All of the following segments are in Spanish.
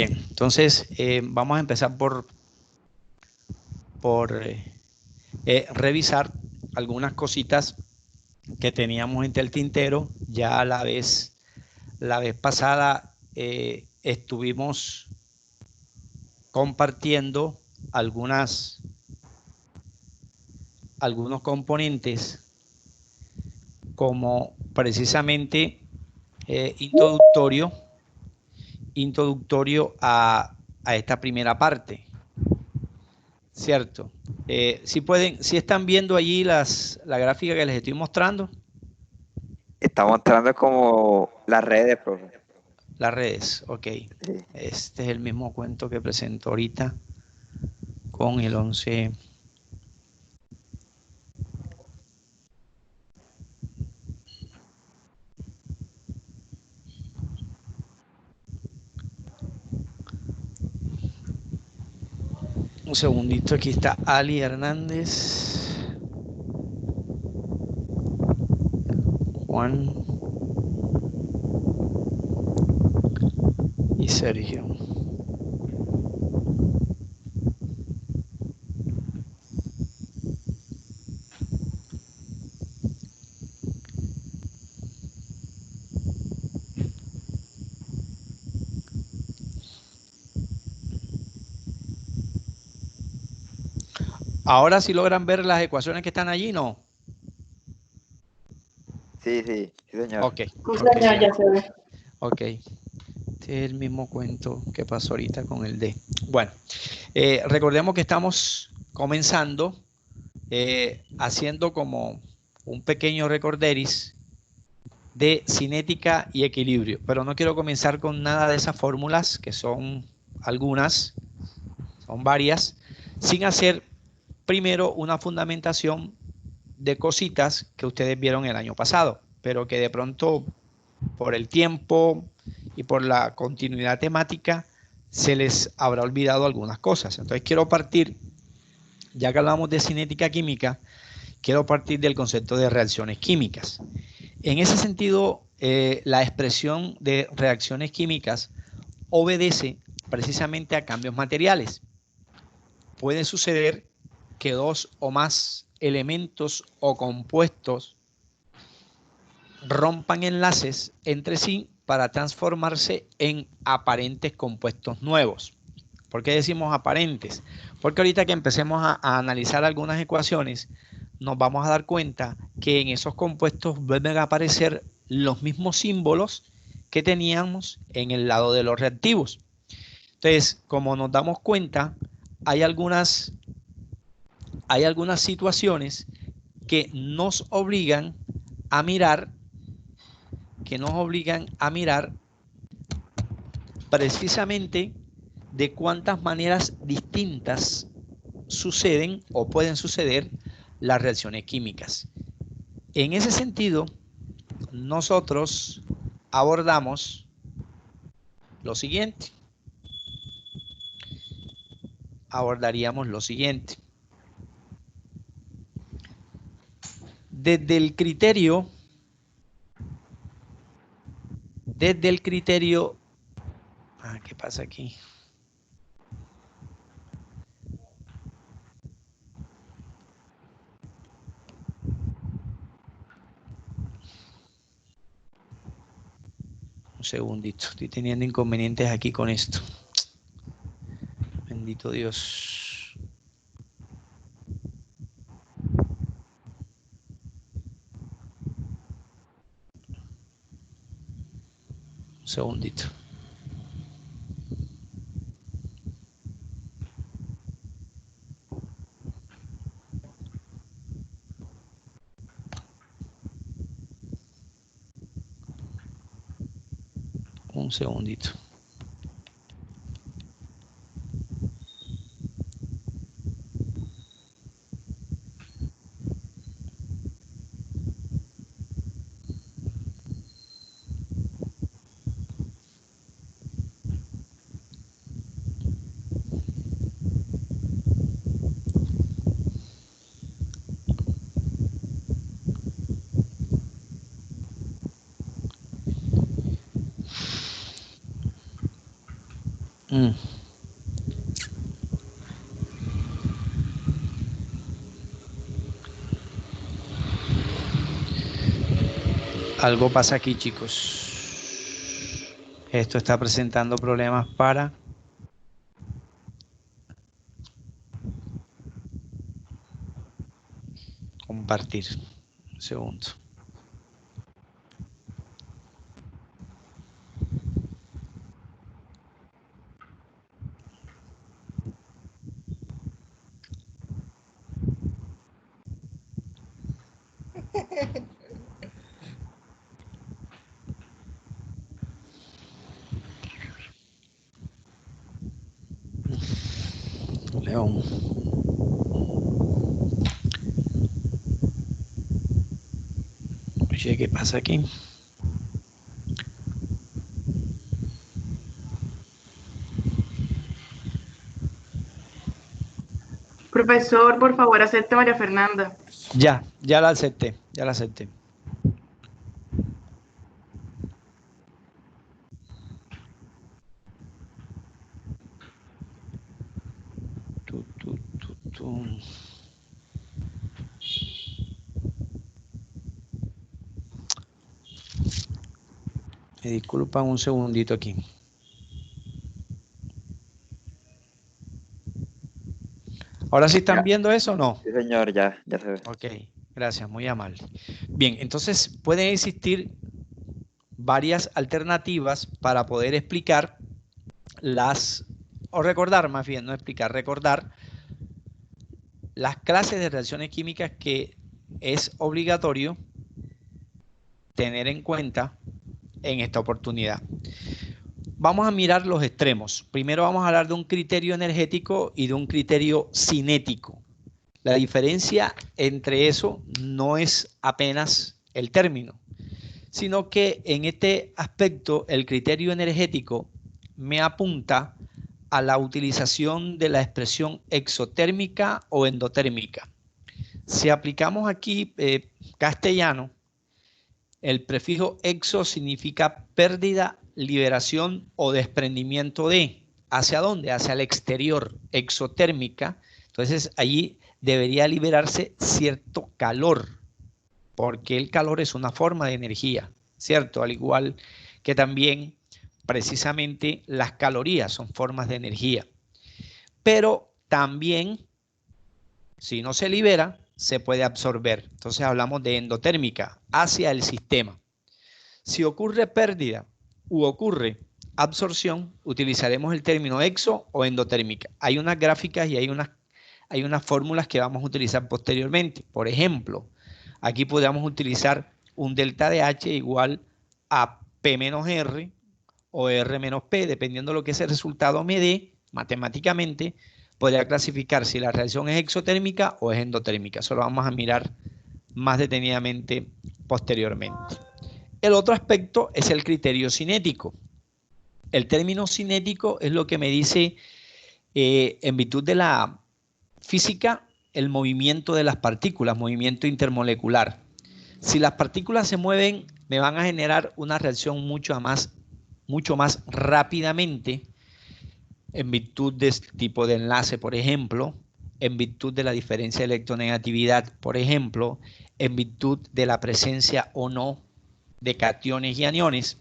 Bien, entonces vamos a empezar por revisar algunas cositas que teníamos entre el tintero. Ya la vez pasada estuvimos compartiendo algunos componentes como precisamente introductorio a esta primera parte, ¿cierto? Si están viendo allí la gráfica que les estoy mostrando. Está mostrando como las redes, profe. Las redes, ok. Sí. Este es el mismo cuento que presento ahorita con el 11. Un segundito, aquí está Ali Hernández, Juan y Sergio. Ahora sí logran ver las ecuaciones que están allí, ¿no? Sí, señor. Ok. Sí, señor, ya se ve. Ok. Este es el mismo cuento que pasó ahorita con el D. Bueno, recordemos que estamos comenzando haciendo como un pequeño recorderis de cinética y equilibrio, pero no quiero comenzar con nada de esas fórmulas, que son algunas, son varias, sin hacer primero una fundamentación de cositas que ustedes vieron el año pasado, pero que de pronto por el tiempo y por la continuidad temática se les habrá olvidado algunas cosas. Entonces quiero partir, ya que hablamos de cinética química, quiero partir del concepto de reacciones químicas. En ese sentido, la expresión de reacciones químicas obedece precisamente a cambios materiales. Puede suceder que dos o más elementos o compuestos rompan enlaces entre sí para transformarse en aparentes compuestos nuevos. ¿Por qué decimos aparentes? Porque ahorita que empecemos a analizar algunas ecuaciones, nos vamos a dar cuenta que en esos compuestos vuelven a aparecer los mismos símbolos que teníamos en el lado de los reactivos. Entonces, como nos damos cuenta, hay algunas situaciones que nos obligan a mirar precisamente de cuántas maneras distintas suceden o pueden suceder las reacciones químicas. En ese sentido, nosotros abordamos lo siguiente. Abordaríamos lo siguiente. Desde el criterio, ¿qué pasa aquí? Un segundito, estoy teniendo inconvenientes aquí con esto. Bendito Dios. Un segundito. Un segundito. Mm. Algo pasa aquí, chicos. Esto está presentando problemas para compartir. Un segundo. León. Oye, ¿qué pasa aquí? Profesor, por favor, acepte a María Fernanda. Ya la acepté, ya la acepté. Tu. Me disculpan un segundito aquí. ¿Ahora sí están Ya. viendo eso o no? Sí, señor, ya se ve. Ok, gracias, muy amable. Bien, entonces pueden existir varias alternativas para poder explicar o recordar más bien, no explicar, recordar las clases de reacciones químicas que es obligatorio tener en cuenta en esta oportunidad. Vamos a mirar los extremos. Primero vamos a hablar de un criterio energético y de un criterio cinético. La diferencia entre eso no es apenas el término, sino que en este aspecto el criterio energético me apunta a la utilización de la expresión exotérmica o endotérmica. Si aplicamos aquí castellano, el prefijo exo significa pérdida, liberación o desprendimiento de. ¿Hacia dónde? Hacia el exterior, exotérmica. Entonces allí debería liberarse cierto calor, porque el calor es una forma de energía, ¿cierto? Al igual que también precisamente las calorías son formas de energía. Pero también, si no se libera, se puede absorber. Entonces hablamos de endotérmica hacia el sistema. Si ocurre pérdida u ocurre absorción, utilizaremos el término exo o endotérmica. Hay unas gráficas y hay unas fórmulas que vamos a utilizar posteriormente. Por ejemplo, aquí podemos utilizar un delta de H igual a P menos R o R menos P, dependiendo de lo que ese resultado me dé matemáticamente, podría clasificar si la reacción es exotérmica o es endotérmica. Eso lo vamos a mirar más detenidamente posteriormente. El otro aspecto es el criterio cinético. El término cinético es lo que me dice, en virtud de la física, el movimiento de las partículas, movimiento intermolecular. Si las partículas se mueven, me van a generar una reacción mucho más rápidamente, en virtud de este tipo de enlace, por ejemplo, en virtud de la diferencia de electronegatividad, por ejemplo, en virtud de la presencia o no de cationes y aniones,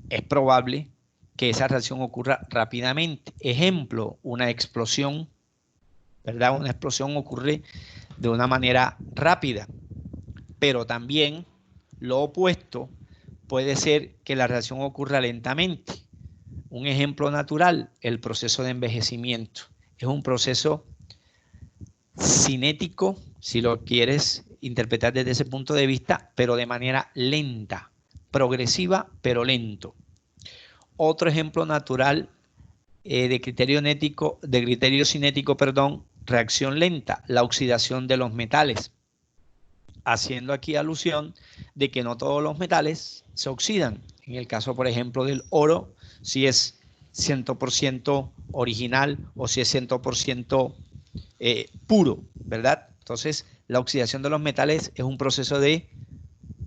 es probable que esa reacción ocurra rápidamente. Ejemplo, una explosión, ¿verdad? Una explosión ocurre de una manera rápida, pero también lo opuesto puede ser que la reacción ocurra lentamente. Un ejemplo natural, el proceso de envejecimiento. Es un proceso cinético, si lo quieres interpretar desde ese punto de vista, pero de manera lenta, progresiva, pero lento. Otro ejemplo natural de criterio cinético, reacción lenta, la oxidación de los metales, haciendo aquí alusión de que no todos los metales se oxidan. En el caso, por ejemplo, del oro, si es 100% original o si es 100% puro, ¿verdad? Entonces, la oxidación de los metales es un proceso de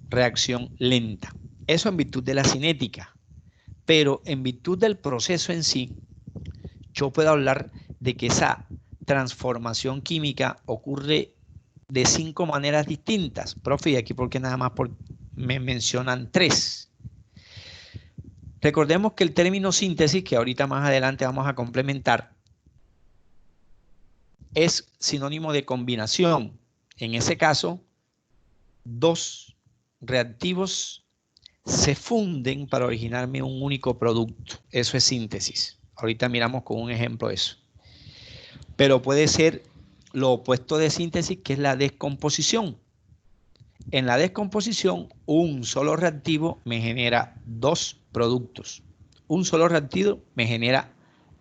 reacción lenta. Eso en virtud de la cinética. Pero en virtud del proceso en sí, yo puedo hablar de que esa transformación química ocurre de 5 maneras distintas. Profe, y aquí porque nada más me mencionan 3. Recordemos que el término síntesis, que ahorita más adelante vamos a complementar, es sinónimo de combinación. En ese caso, 2 reactivos se funden para originarme un único producto. Eso es síntesis. Ahorita miramos con un ejemplo de eso. Pero puede ser lo opuesto de síntesis, que es la descomposición. En la descomposición, un solo reactivo me genera 2 productos. Un solo reactivo me genera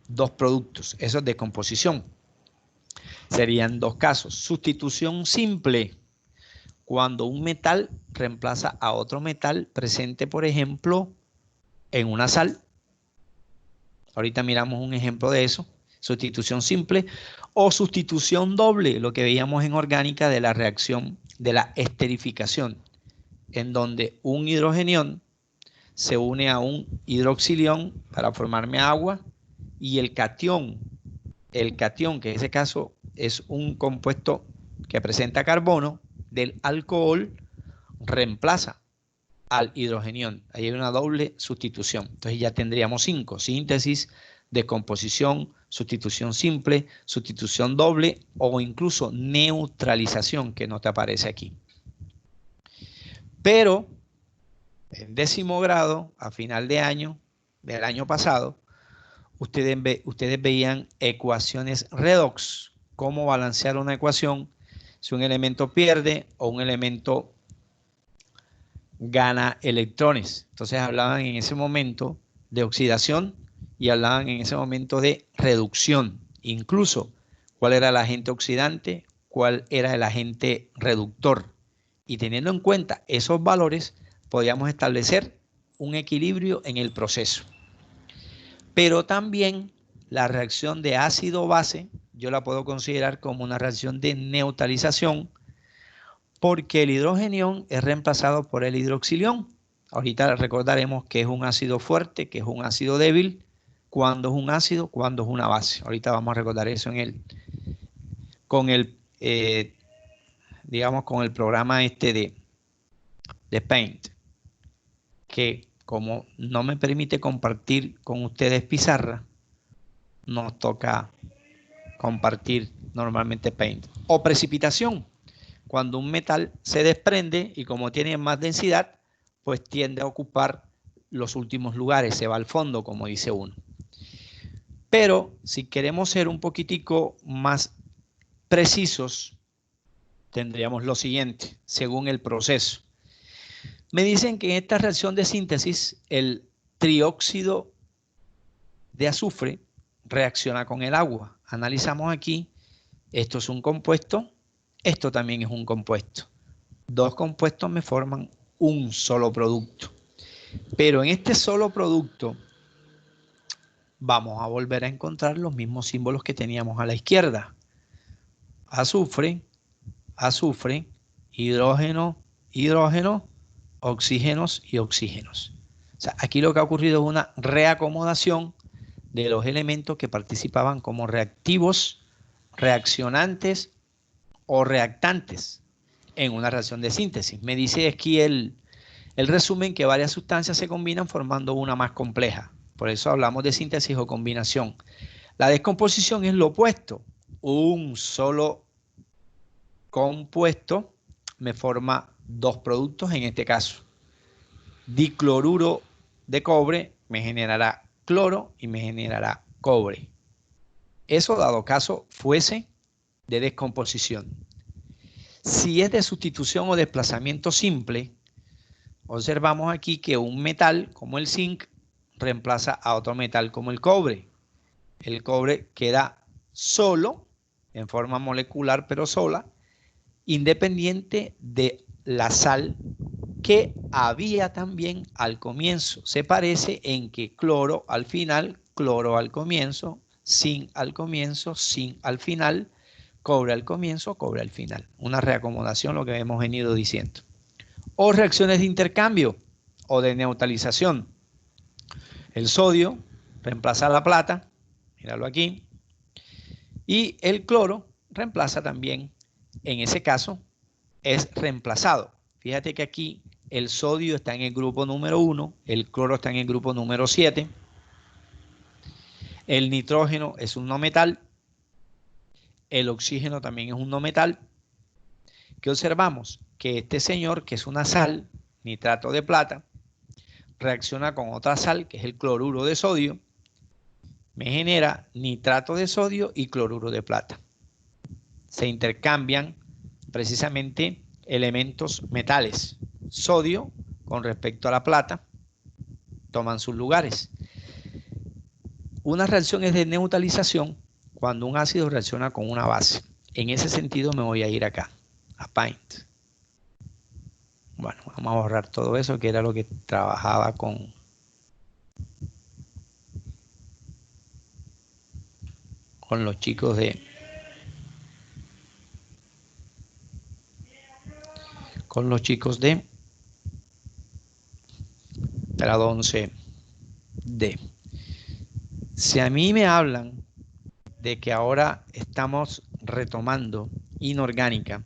2 productos. Eso es descomposición. Serían 2 casos. Sustitución simple. Cuando un metal reemplaza a otro metal presente, por ejemplo, en una sal. Ahorita miramos un ejemplo de eso. Sustitución simple o sustitución doble, lo que veíamos en orgánica de la reacción de la esterificación, en donde un hidrogenión se une a un hidroxilión para formarme agua y el catión, que en ese caso es un compuesto que presenta carbono del alcohol, reemplaza al hidrogenión. Ahí hay una doble sustitución. Entonces ya tendríamos 5: síntesis, descomposición, sustitución simple, sustitución doble o incluso neutralización, que no te aparece aquí. Pero en 10º grado, a final de año, del año pasado, ustedes veían ecuaciones redox, cómo balancear una ecuación si un elemento pierde o un elemento gana electrones. Entonces hablaban en ese momento de oxidación y hablaban en ese momento de reducción. Incluso cuál era el agente oxidante, cuál era el agente reductor. Y teniendo en cuenta esos valores, podíamos establecer un equilibrio en el proceso. Pero también la reacción de ácido-base, yo la puedo considerar como una reacción de neutralización, porque el hidrogenión es reemplazado por el hidroxilión. Ahorita recordaremos que es un ácido fuerte, que es un ácido débil, cuando es un ácido, cuando es una base. Ahorita vamos a recordar eso digamos, con el programa de Paint, que como no me permite compartir con ustedes pizarra, nos toca compartir normalmente Paint. O precipitación. Cuando un metal se desprende y como tiene más densidad, pues tiende a ocupar los últimos lugares, se va al fondo, como dice uno. Pero si queremos ser un poquitico más precisos, tendríamos lo siguiente, según el proceso. Me dicen que en esta reacción de síntesis, el trióxido de azufre reacciona con el agua. Analizamos aquí, esto es un compuesto, esto también es un compuesto. 2 compuestos me forman un solo producto. Pero en este solo producto vamos a volver a encontrar los mismos símbolos que teníamos a la izquierda. Azufre, azufre, hidrógeno, hidrógeno, oxígenos y oxígenos. O sea, aquí lo que ha ocurrido es una reacomodación de los elementos que participaban como reactivos, reaccionantes o reactantes en una reacción de síntesis. Me dice aquí el resumen que varias sustancias se combinan formando una más compleja. Por eso hablamos de síntesis o combinación. La descomposición es lo opuesto. Un solo compuesto me forma 2 productos, en este caso. Dicloruro de cobre me generará cloro y me generará cobre. Eso dado caso fuese de descomposición. Si es de sustitución o desplazamiento simple, observamos aquí que un metal como el zinc reemplaza a otro metal como el cobre. El cobre queda solo, en forma molecular pero sola, independiente de la sal que había también al comienzo. Se parece en que cloro al final, cloro al comienzo, zinc al comienzo, zinc al final, cobre al comienzo, cobre al final. Una reacomodación, lo que hemos venido diciendo. O reacciones de intercambio o de neutralización. El sodio reemplaza la plata Míralo aquí. Y el cloro reemplaza también, en ese caso, es reemplazado. Fíjate que aquí el sodio está en el grupo número 1, el cloro está en el grupo número 7, el nitrógeno es un no metal, el oxígeno también es un no metal. ¿Qué observamos? Que este señor, que es una sal, nitrato de plata, reacciona con otra sal, que es el cloruro de sodio, me genera nitrato de sodio y cloruro de plata. Se intercambian precisamente elementos metales. Sodio con respecto a la plata toman sus lugares. Una reacción es de neutralización cuando un ácido reacciona con una base. En ese sentido me voy a ir acá, a Paint. Bueno, vamos a borrar todo eso, que era lo que trabajaba con los chicos de grado 11D. Si a mí me hablan de que ahora estamos retomando inorgánica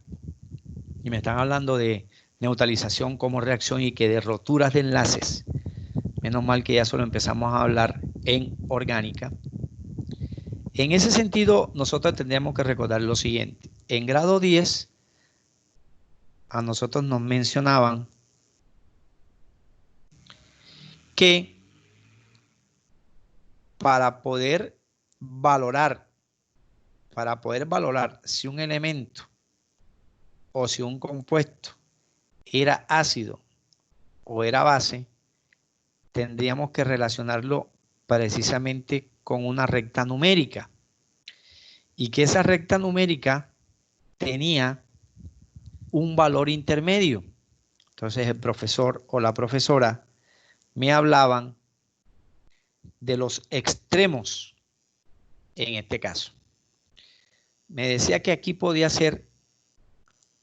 y me están hablando de neutralización como reacción y que de roturas de enlaces, menos mal que ya solo empezamos a hablar en orgánica. En ese sentido, nosotros tendríamos que recordar lo siguiente. En grado 10, a nosotros nos mencionaban que para poder valorar si un elemento o si un compuesto era ácido o era base, tendríamos que relacionarlo precisamente con una recta numérica, y que esa recta numérica tenía un valor intermedio. Entonces el profesor o la profesora me hablaban de los extremos en este caso. Me decía que aquí podía ser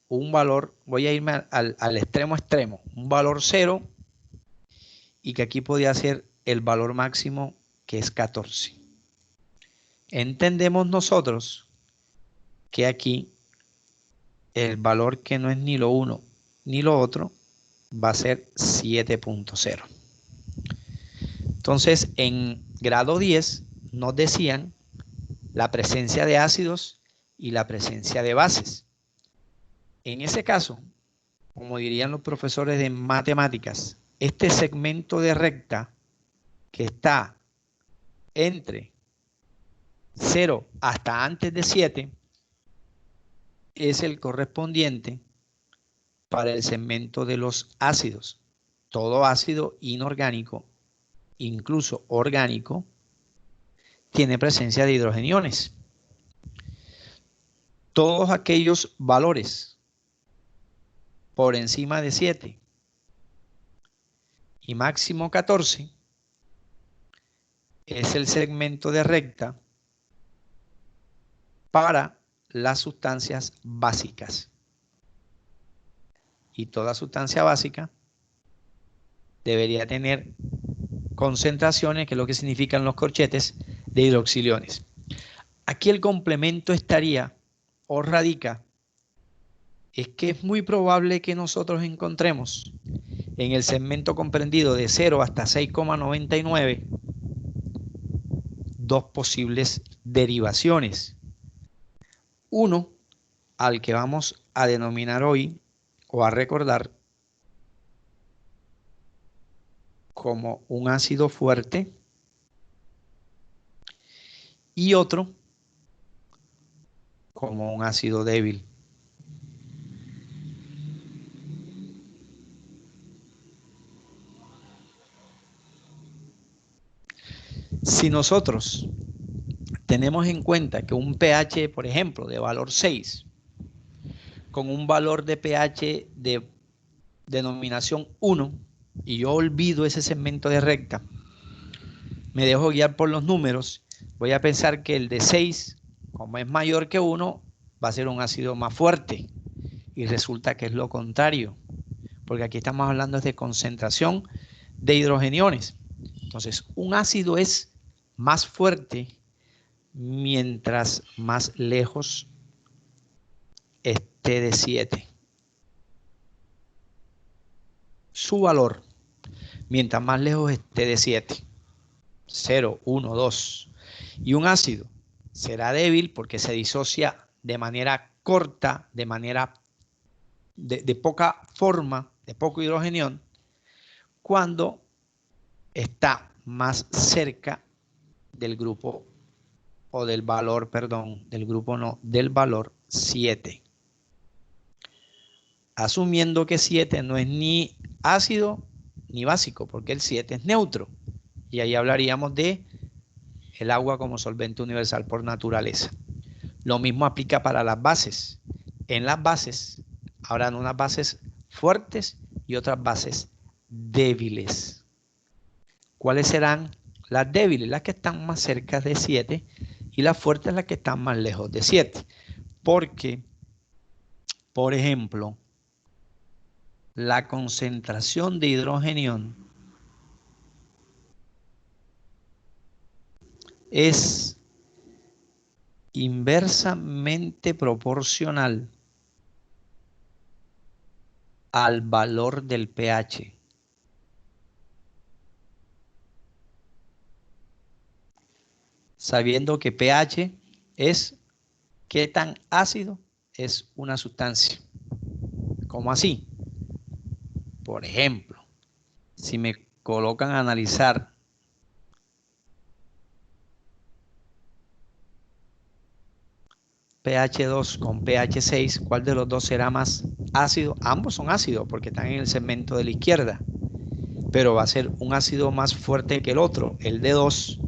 un valor, voy a irme al extremo, un valor 0, y que aquí podía ser el valor máximo, que es 14. Entendemos nosotros que aquí el valor, que no es ni lo uno ni lo otro, va a ser 7.0. Entonces, en grado 10 nos decían la presencia de ácidos y la presencia de bases. En ese caso, como dirían los profesores de matemáticas, este segmento de recta que está entre 0 hasta antes de 7 es el correspondiente para el segmento de los ácidos. Todo ácido inorgánico, incluso orgánico, tiene presencia de hidrogeniones. Todos aquellos valores por encima de 7 y máximo 14 es el segmento de recta para las sustancias básicas. Y toda sustancia básica debería tener concentraciones, que es lo que significan los corchetes, de hidroxiliones. Aquí el complemento estaría o radica, es que es muy probable que nosotros encontremos en el segmento comprendido de 0 hasta 6,99 dos posibles derivaciones. Uno, al que vamos a denominar hoy o a recordar como un ácido fuerte, y otro como un ácido débil. Si nosotros tenemos en cuenta que un pH, por ejemplo, de valor 6, con un valor de pH de denominación 1, y yo olvido ese segmento de recta, me dejo guiar por los números, voy a pensar que el de 6, como es mayor que 1, va a ser un ácido más fuerte, y resulta que es lo contrario, porque aquí estamos hablando de concentración de hidrogeniones. Entonces, un ácido es más fuerte mientras más lejos esté de 7. Su valor, mientras más lejos esté de 7. 0, 1, 2. Y un ácido será débil porque se disocia de manera corta, de manera de poca forma, de poco hidrogenión, cuando está más cerca del grupo o del valor, perdón, del grupo no, del valor 7. Asumiendo que 7 no es ni ácido ni básico, porque el 7 es neutro. Y ahí hablaríamos de el agua como solvente universal por naturaleza. Lo mismo aplica para las bases. En las bases habrán unas bases fuertes y otras bases débiles. ¿Cuáles serán las débiles? Las que están más cerca de 7 y las fuertes las que están más lejos de 7. Porque, por ejemplo, la concentración de hidrógeno es inversamente proporcional al valor del pH. Sabiendo que pH es qué tan ácido es una sustancia. ¿Cómo así? Por ejemplo, si me colocan a analizar pH 2 con pH 6, ¿cuál de los dos será más ácido? Ambos son ácidos porque están en el segmento de la izquierda, pero va a ser un ácido más fuerte que el otro, el de 2,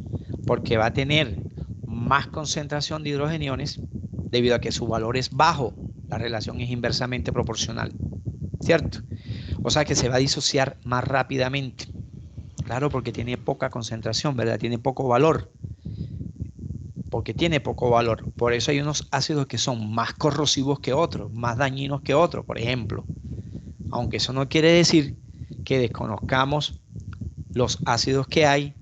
porque va a tener más concentración de hidrogeniones debido a que su valor es bajo. La relación es inversamente proporcional, ¿cierto? O sea que se va a disociar más rápidamente. Claro, porque tiene poca concentración, ¿verdad? Tiene poco valor. Porque tiene poco valor. Por eso hay unos ácidos que son más corrosivos que otros, más dañinos que otros, por ejemplo. Aunque eso no quiere decir que desconozcamos los ácidos que hay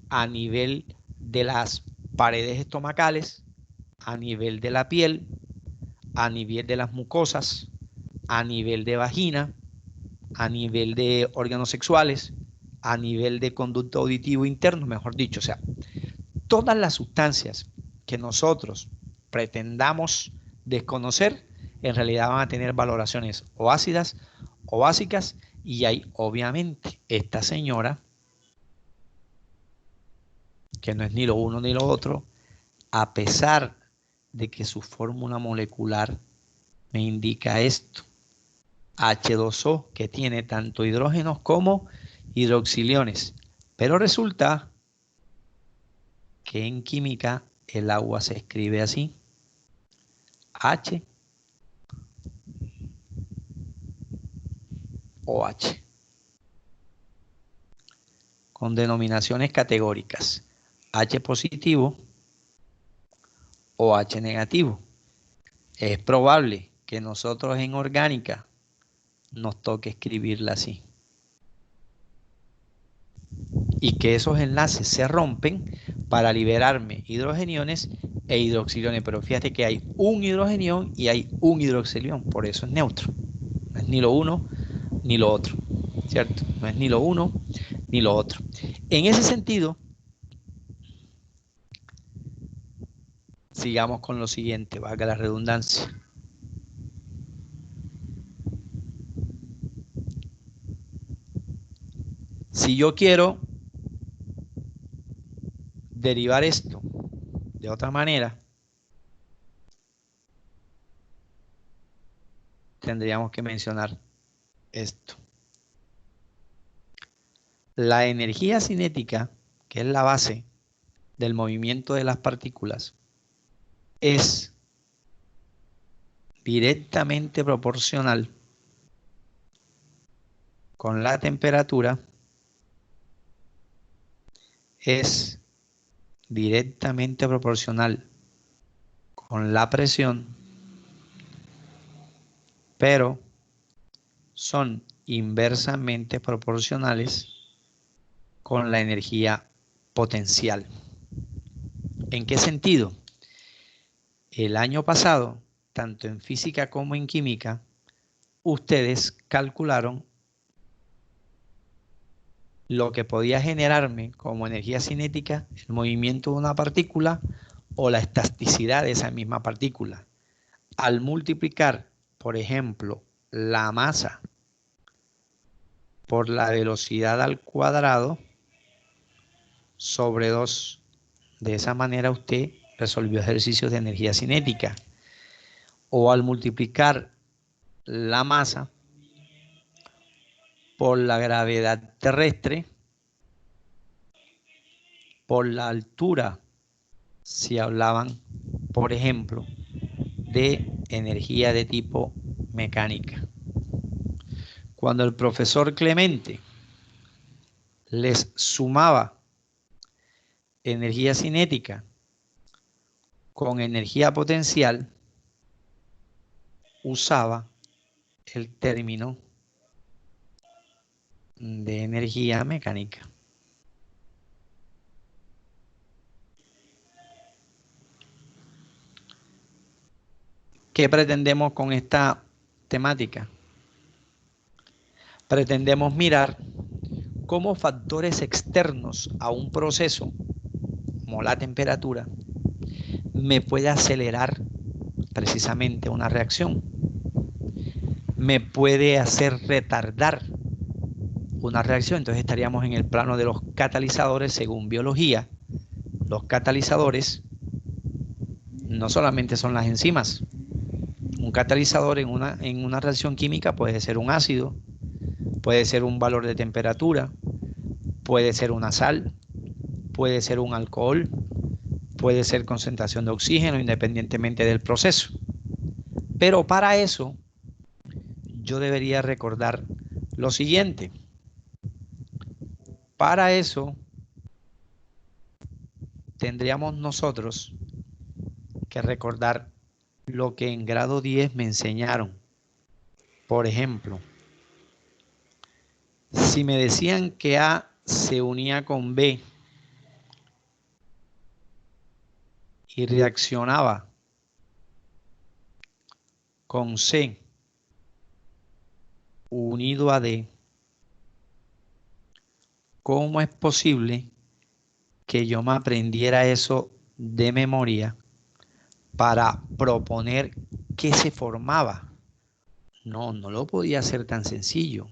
a nivel de las paredes estomacales, a nivel de la piel, a nivel de las mucosas, a nivel de vagina, a nivel de órganos sexuales, a nivel de conducto auditivo interno, mejor dicho. O sea, todas las sustancias que nosotros pretendamos desconocer, en realidad van a tener valoraciones o ácidas o básicas, y hay obviamente esta señora, que no es ni lo uno ni lo otro, a pesar de que su fórmula molecular me indica esto, H2O, que tiene tanto hidrógenos como hidroxiliones, pero resulta que en química el agua se escribe así, H o H, con denominaciones categóricas, H positivo o H negativo. Es probable que nosotros en orgánica nos toque escribirla así. Y que esos enlaces se rompen para liberarme hidrogeniones e hidroxiliones. Pero fíjate que hay un hidrogenión y hay un hidroxilión, por eso es neutro. No es ni lo uno ni lo otro, ¿cierto? No es ni lo uno ni lo otro. En ese sentido, sigamos con lo siguiente, valga la redundancia. Si yo quiero derivar esto de otra manera, tendríamos que mencionar esto. La energía cinética, que es la base del movimiento de las partículas, es directamente proporcional con la temperatura, es directamente proporcional con la presión, pero son inversamente proporcionales con la energía potencial. ¿En qué sentido? El año pasado, tanto en física como en química, ustedes calcularon lo que podía generarme como energía cinética el movimiento de una partícula o la elasticidad de esa misma partícula. Al multiplicar, por ejemplo, la masa por la velocidad al cuadrado sobre 2. De esa manera usted resolvió ejercicios de energía cinética. O al multiplicar la masa por la gravedad terrestre por la altura, si hablaban, por ejemplo, de energía de tipo mecánica. Cuando el profesor Clemente les sumaba energía cinética con energía potencial, usaba el término de energía mecánica. ¿Qué pretendemos con esta temática? Pretendemos mirar cómo factores externos a un proceso, como la temperatura, me puede acelerar precisamente una reacción, me puede hacer retardar una reacción. Entonces estaríamos en el plano de los catalizadores. Según biología, los catalizadores no solamente son las enzimas. Un catalizador en una reacción química puede ser un ácido, puede ser un valor de temperatura, puede ser una sal, puede ser un alcohol, puede ser concentración de oxígeno, independientemente del proceso. Pero para eso yo debería recordar lo siguiente. Para eso tendríamos nosotros que recordar lo que en grado 10 me enseñaron. Por ejemplo, si me decían que A se unía con B y reaccionaba con C unido a D, ¿cómo es posible que yo me aprendiera eso de memoria para proponer qué se formaba? No lo podía hacer tan sencillo.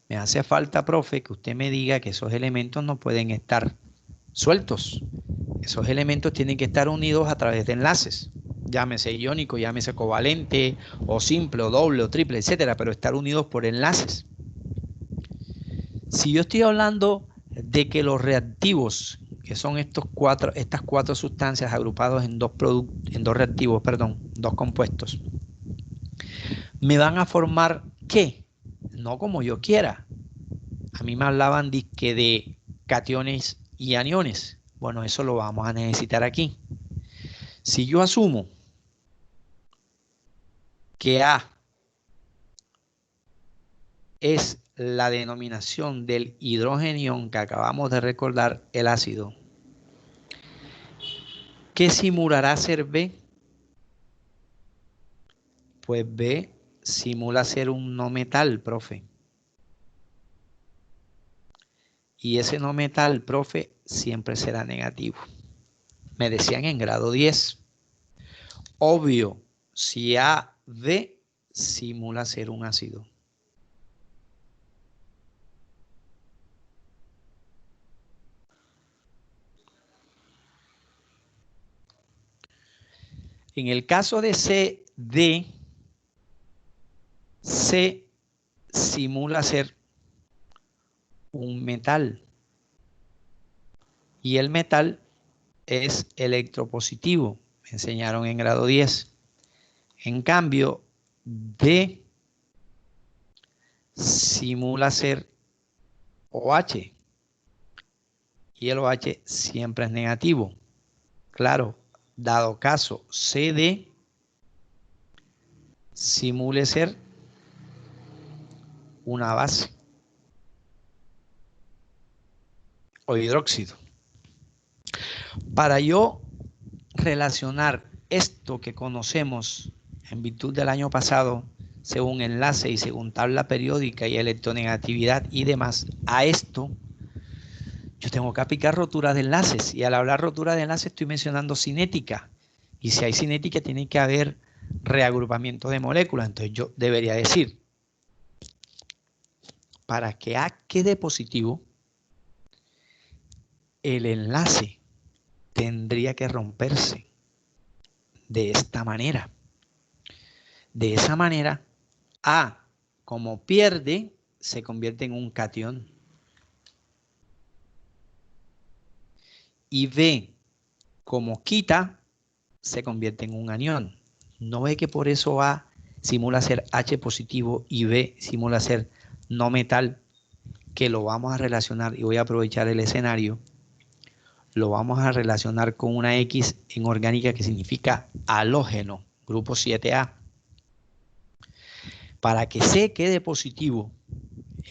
Me hace falta, profe, que usted me diga que esos elementos no pueden estar sueltos. Esos elementos tienen que estar unidos a través de enlaces. Llámese iónico, llámese covalente, o simple, o doble, o triple, etcétera, pero estar unidos por enlaces. Si yo estoy hablando de que los reactivos, que son estas cuatro sustancias agrupadas en dos reactivos, dos compuestos, me van a formar ¿qué? No como yo quiera. A mí me hablaban de cationes y aniones. Bueno, eso lo vamos a necesitar aquí. Si yo asumo que A es la denominación del hidrogenión que acabamos de recordar, el ácido, ¿qué simulará ser B? Pues B simula ser un no metal, profe. Y ese no metal, profe, siempre será negativo. Me decían en grado 10. Obvio, si AB simula ser un ácido. En el caso de CD, C simula ser un metal. Y el metal es electropositivo. Me enseñaron en grado 10. En cambio, D simula ser OH. Y el OH siempre es negativo. Claro, dado caso CD simule ser una base o hidróxido. Para yo relacionar esto que conocemos en virtud del año pasado, según enlace y según tabla periódica y electronegatividad y demás, a esto, yo tengo que aplicar rotura de enlaces. Y al hablar rotura de enlaces estoy mencionando cinética. Y si hay cinética tiene que haber reagrupamiento de moléculas. Entonces yo debería decir, para que A quede positivo, el enlace tendría que romperse de esta manera. De esa manera, A, como pierde, se convierte en un catión. Y B, como quita, se convierte en un anión. ¿No ve que por eso A simula ser H positivo y B simula ser no metal? Que lo vamos a relacionar, y voy a aprovechar el escenario, lo vamos a relacionar con una X en orgánica que significa halógeno, grupo 7A. Para que C quede positivo,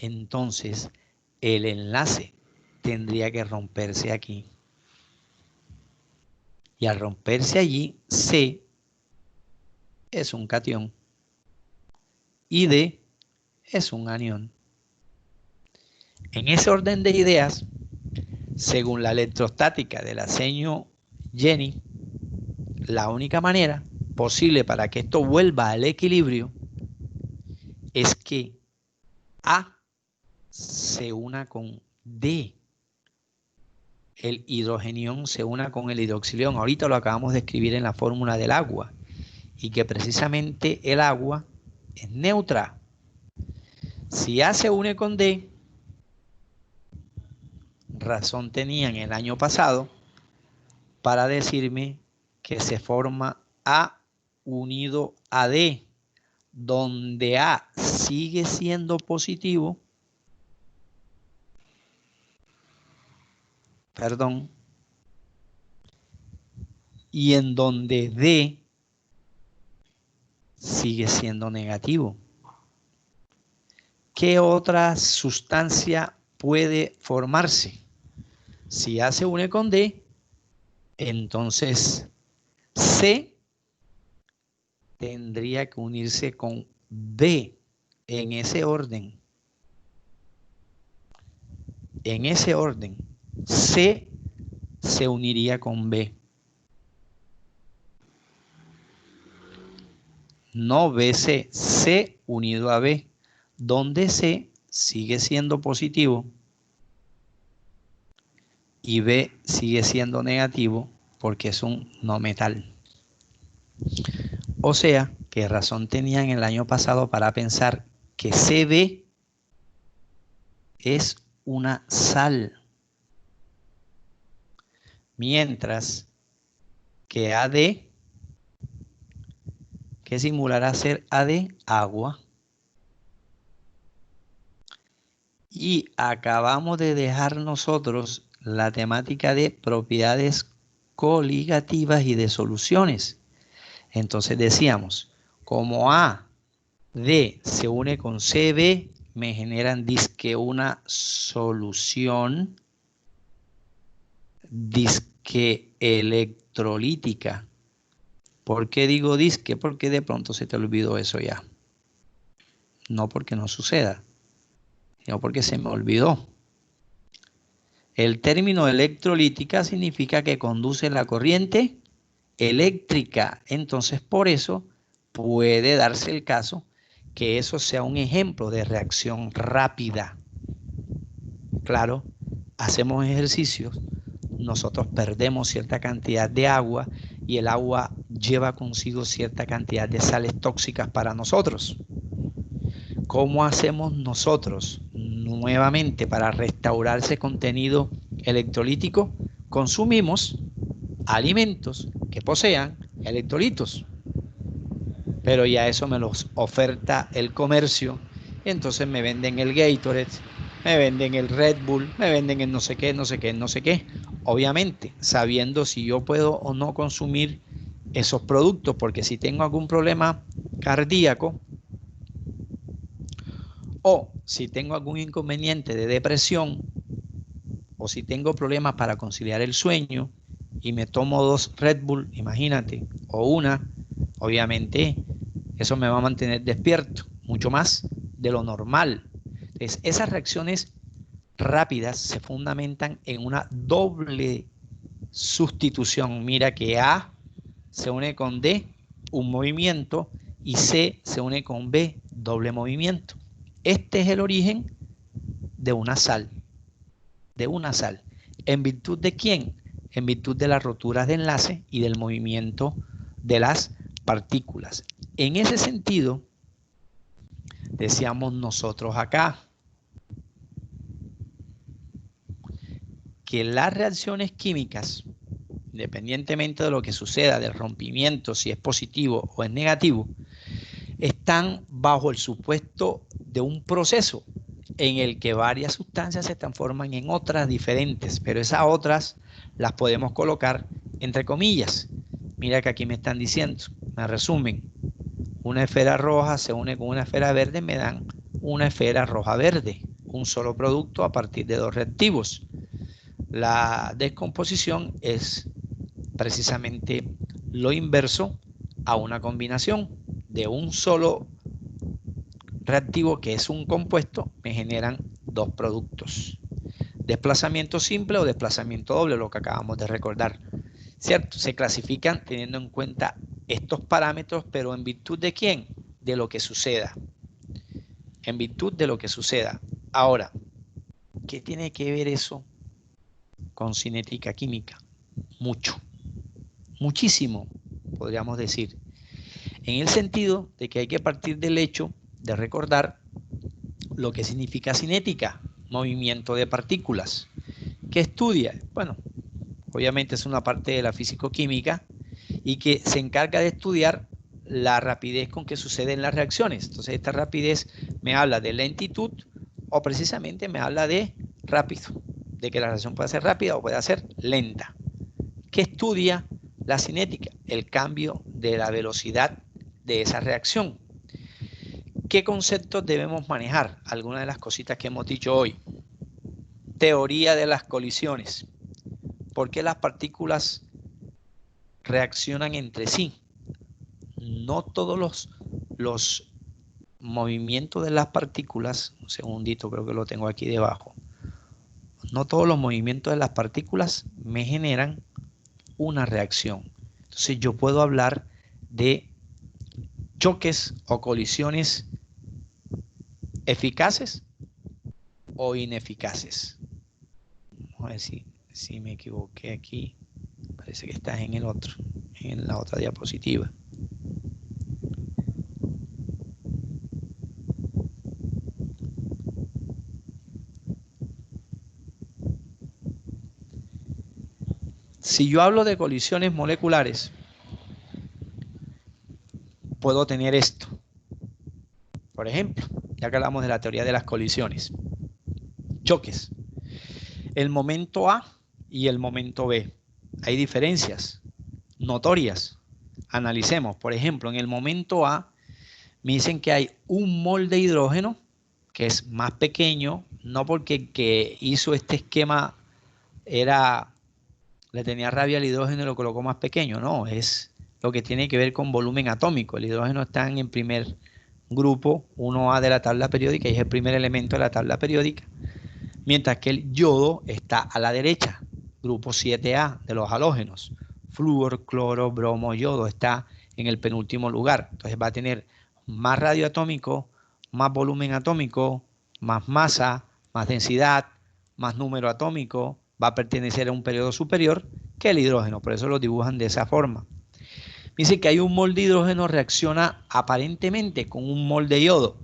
entonces el enlace tendría que romperse aquí. Y al romperse allí, C es un catión y D es un anión. En ese orden de ideas, según la electrostática de la seño Jenny, la única manera posible para que esto vuelva al equilibrio es que A se una con D. El hidrogenión se una con el hidroxilión. Ahorita lo acabamos de escribir en la fórmula del agua. Y que precisamente el agua es neutra. Si A se une con D, razón tenían el año pasado para decirme que se forma A unido a D, donde A sigue siendo positivo, y en donde D sigue siendo negativo. ¿Qué otra sustancia puede formarse? Si A se une con D, entonces C tendría que unirse con B en ese orden. En ese orden, C se uniría con B. No BC, C unido a B, donde C sigue siendo positivo y B sigue siendo negativo porque es un no metal. O sea, ¿qué razón tenían el año pasado para pensar que CB es una sal? Mientras que AD, que simulará ser AD, agua. Y acabamos de dejar nosotros la temática de propiedades coligativas y de soluciones. Entonces decíamos, como AD se une con CB, me generan disque una solución disque electrolítica. ¿Por qué digo disque? Porque de pronto se te olvidó eso ya. No porque no suceda, sino porque se me olvidó. El término electrolítica significa que conduce la corriente eléctrica. Entonces, por eso puede darse el caso que eso sea un ejemplo de reacción rápida. Claro, hacemos ejercicios, nosotros perdemos cierta cantidad de agua y el agua lleva consigo cierta cantidad de sales tóxicas para nosotros. ¿Cómo hacemos nosotros nuevamente para restaurar ese contenido electrolítico? Consumimos alimentos que posean electrolitos. Pero ya eso me los oferta el comercio. Entonces me venden el Gatorade, me venden el Red Bull, me venden el no sé qué, no sé qué, no sé qué. Obviamente, sabiendo si yo puedo o no consumir esos productos, porque si tengo algún problema cardíaco o si tengo algún inconveniente de depresión o si tengo problemas para conciliar el sueño, y me tomo 2 Red Bull, imagínate, o una, obviamente eso me va a mantener despierto, mucho más de lo normal. Entonces, esas reacciones rápidas se fundamentan en una doble sustitución. Mira que A se une con D, un movimiento, y C se une con B, doble movimiento. Este es el origen de una sal. ¿En virtud de quién? En virtud de las roturas de enlace y del movimiento de las partículas. En ese sentido, decíamos nosotros acá que las reacciones químicas, independientemente de lo que suceda, del rompimiento, si es positivo o es negativo, están bajo el supuesto de un proceso en el que varias sustancias se transforman en otras diferentes, pero esas otras las podemos colocar entre comillas. Mira que aquí me están diciendo, me resumen, una esfera roja se une con una esfera verde, me dan una esfera roja-verde, un solo producto a partir de 2 reactivos. La descomposición es precisamente lo inverso a una combinación de un solo reactivo que es un compuesto, me generan 2 productos. Desplazamiento simple o desplazamiento doble, lo que acabamos de recordar. ¿Cierto? Se clasifican teniendo en cuenta estos parámetros, pero en virtud de quién? De lo que suceda. En virtud de lo que suceda. Ahora, ¿qué tiene que ver eso con cinética química? Mucho. Muchísimo, podríamos decir. En el sentido de que hay que partir del hecho de recordar lo que significa cinética, movimiento de partículas. ¿Qué estudia? Bueno, obviamente es una parte de la físico-química y que se encarga de estudiar la rapidez con que suceden las reacciones. Entonces esta rapidez me habla de lentitud o precisamente me habla de rápido, de que la reacción puede ser rápida o puede ser lenta. ¿Qué estudia la cinética? El cambio de la velocidad de esa reacción. ¿Qué conceptos debemos manejar? Algunas de las cositas que hemos dicho hoy. Teoría de las colisiones. ¿Por qué las partículas reaccionan entre sí? No todos los movimientos de las partículas, un segundito, creo que lo tengo aquí debajo. No todos los movimientos de las partículas me generan una reacción. Entonces yo puedo hablar de choques o colisiones eficaces o ineficaces. Vamos a ver si me equivoqué aquí. Parece que estás en el otro, en la otra diapositiva. Si yo hablo de colisiones moleculares, puedo tener esto. Por ejemplo, ya que hablamos de la teoría de las colisiones. Choques. El momento A y el momento B. Hay diferencias notorias. Analicemos. Por ejemplo, en el momento A me dicen que hay un mol de hidrógeno que es más pequeño, no porque el que hizo este esquema le tenía rabia al hidrógeno y lo colocó más pequeño. No, es lo que tiene que ver con volumen atómico. El hidrógeno está en el primer grupo 1A de la tabla periódica y es el primer elemento de la tabla periódica, mientras que el yodo está a la derecha, grupo 7A de los halógenos. Flúor, cloro, bromo, yodo está en el penúltimo lugar. Entonces va a tener más radio atómico, más volumen atómico, más masa, más densidad, más número atómico, va a pertenecer a un periodo superior que el hidrógeno, por eso lo dibujan de esa forma. Dice que hay un mol de hidrógeno reacciona aparentemente con un mol de yodo,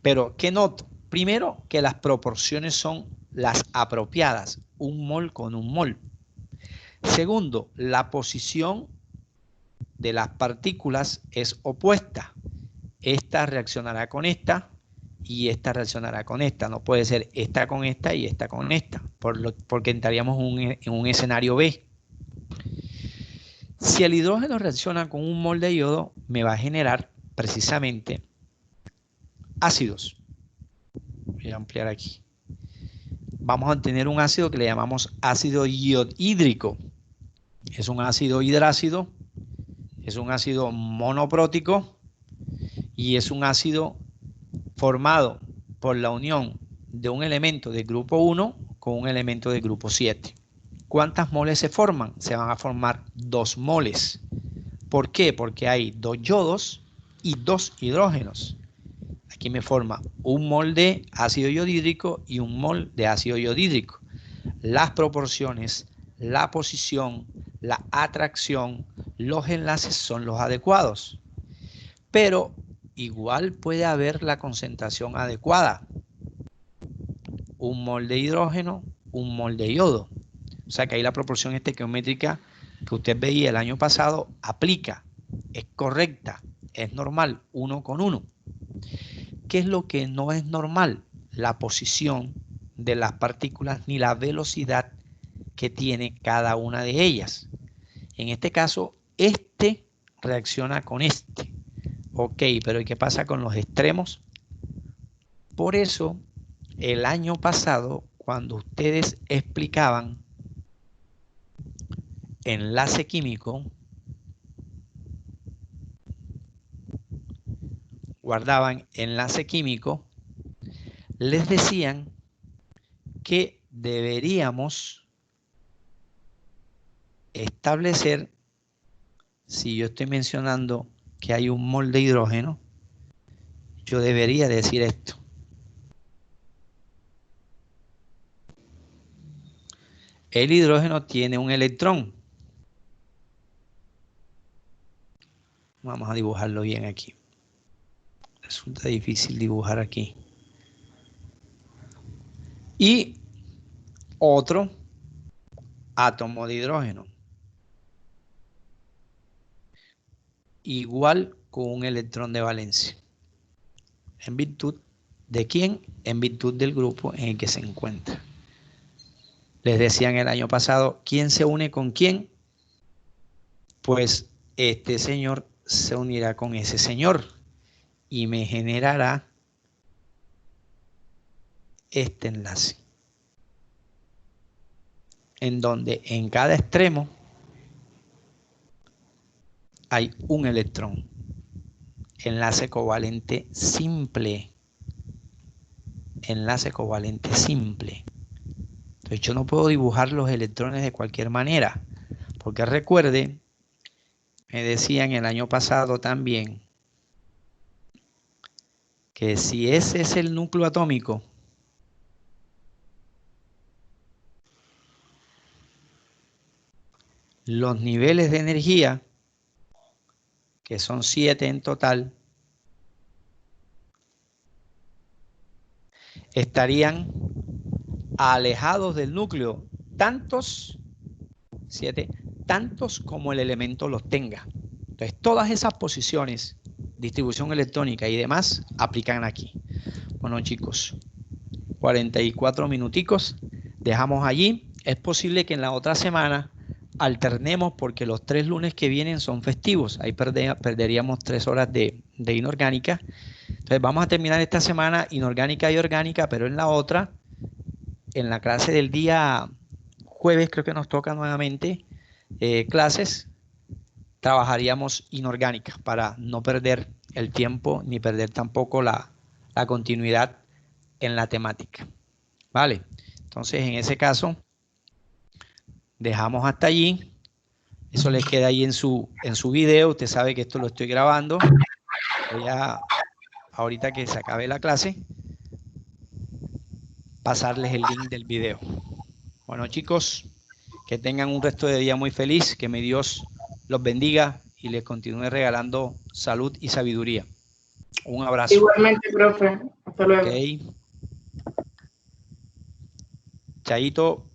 pero ¿qué noto? Primero, que las proporciones son las apropiadas, un mol con un mol. Segundo, la posición de las partículas es opuesta. Esta reaccionará con esta y esta reaccionará con esta. No puede ser esta con esta y esta con esta, porque entraríamos en un escenario B. Si el hidrógeno reacciona con un mol de yodo, me va a generar precisamente ácidos. Voy a ampliar aquí. Vamos a tener un ácido que le llamamos ácido hídrico. es un ácido hidrácido, es un ácido monoprótico y es un ácido formado por la unión de un elemento del grupo 1 con un elemento del grupo 7. ¿Cuántas moles se forman? Se van a formar 2 moles. ¿Por qué? Porque hay 2 yodos y 2 hidrógenos. Aquí me forma un mol de ácido yodhídrico y un mol de ácido yodhídrico. Las proporciones, la posición, la atracción, los enlaces son los adecuados. Pero igual puede haber la concentración adecuada. Un mol de hidrógeno, un mol de yodo. O sea que ahí la proporción estequiométrica que usted veía el año pasado aplica, es correcta, es normal, 1 con 1. ¿Qué es lo que no es normal? La posición de las partículas ni la velocidad que tiene cada una de ellas. En este caso, este reacciona con este. Ok, pero ¿y qué pasa con los extremos? Por eso, el año pasado, cuando ustedes explicaban enlace químico, guardaban enlace químico, les decían que deberíamos establecer, si yo estoy mencionando que hay un mol de hidrógeno, yo debería decir esto. El hidrógeno tiene un electrón. Vamos a dibujarlo bien aquí. Resulta difícil dibujar aquí. Y otro átomo de hidrógeno. Igual con un electrón de valencia. ¿En virtud de quién? En virtud del grupo en el que se encuentra. Les decían el año pasado, ¿quién se une con quién? Pues este señor se unirá con ese señor y me generará este enlace, en donde en cada extremo hay un electrón. Enlace covalente simple. Enlace covalente simple. Entonces yo no puedo dibujar los electrones de cualquier manera, porque recuerde, me decían el año pasado también, que si ese es el núcleo atómico, los niveles de energía, que son 7 en total, estarían alejados del núcleo, tantos como el elemento los tenga. Entonces, todas esas posiciones, distribución electrónica y demás, aplican aquí. Bueno, chicos, 44 minuticos, dejamos allí. Es posible que en la otra semana alternemos porque los 3 lunes que vienen son festivos. Ahí perderíamos 3 horas de inorgánica. Entonces vamos a terminar esta semana inorgánica y orgánica, pero en la otra, en la clase del día jueves, creo que nos toca nuevamente clases, trabajaríamos inorgánica para no perder el tiempo ni perder tampoco la continuidad en la temática. Vale, entonces en ese caso dejamos hasta allí. Eso les queda ahí en su video. Usted sabe que esto lo estoy grabando. Voy a, ahorita que se acabe la clase, pasarles el link del video. Bueno, chicos, que tengan un resto de día muy feliz, que mi Dios los bendiga y les continúe regalando salud y sabiduría. Un abrazo. Igualmente, profe. Hasta luego. Ok. Chaito.